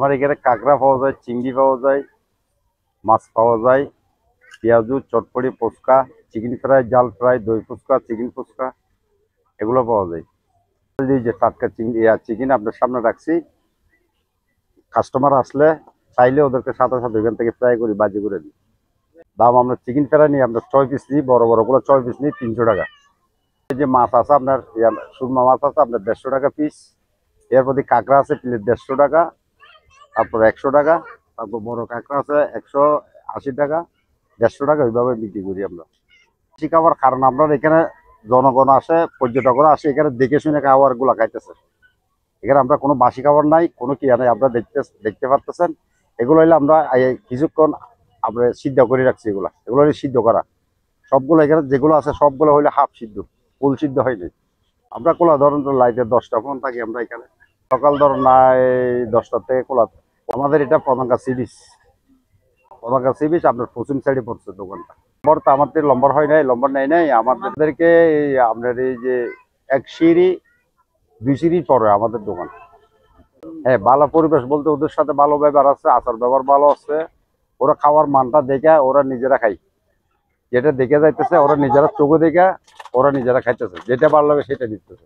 আমার এখানে কাঁকড়া পাওয়া যায়, চিংড়ি পাওয়া যায়, মাছ পাওয়া যায়, পেঁয়াজু, চটপটি, ফুচকা, চিকেন ফ্রাই, জাল ফ্রাই, দই ফুচকা, চিকেন ফুচকা এগুলো পাওয়া যায়। এই যে টাটকা চিংড়ি চিকেন আপনার সামনে রাখছি, কাস্টমার আসলে চাইলে ওদেরকে সাথে সাথে এখান থেকে ফ্রাই করি, বাজি করে দিই। দাম আমরা চিকেন ফ্রাই নিই, আমরা 6 পিস নিই, বড় বড় গুলো 6 পিস নিই 300 টাকা। এই যে মাছ আছে আপনার সুরমা মাছ আছে আপনার 150 টাকা পিস। এর প্রতি কাঁকড়া আছে প্লেট 150 টাকা, তারপর 100 টাকা, তারপর বড় কাঁকড়া আছে 180 টাকা, 150 টাকা, ওইভাবে বিক্রি করি আমরা। বেশি খাবার কারণ আপনার এখানে জনগণ আসে, পর্যটকরা আসে, এখানে দেখে শুনে খাবার গুলা খাইতেছে। এখানে আমরা কোনো বাসি খাবার নাই, কোনো কি নাই, আপনারা দেখতে পারতেছেন। এগুলো হইলে আমরা কিছুক্ষণ আমরা সিদ্ধ করে রাখছি। এগুলো হলে সিদ্ধ করা সবগুলো এখানে যেগুলো আছে সবগুলো হইলে হাফ সিদ্ধ, ফুল সিদ্ধ হয়নি। আমরা কোলা ধরুন তো লাইটে 10টা ফোন থাকি আমরা এখানে, সকাল ধরুন নাই 10টার থেকে কোলা। আমাদের এটা পতাকা সি বিচ, পতাকা সি বিচ আপনার পশ্চিম সাইডে পড়ছে দোকানটা। নম্বর তো আমাদের নম্বর হয় নাই, নম্বর নেই নাই আমাদেরকে। আপনার এই যে 1 সিঁড়ি 2 সিঁড়ি পরে আমাদের দোকান। হ্যাঁ, ভালো পরিবেশ বলতে ওদের সাথে ভালো ব্যবহার আছে, আচার ব্যবহার ভালো আছে। ওরা খাওয়ার মানটা দেখে ওরা নিজেরা খায়, যেটা দেখে যাইতেছে ওরা নিজেরা চোখে দেখে ওরা নিজেরা খাইতেছে, যেটা ভালো লাগে সেটা নিতেছে।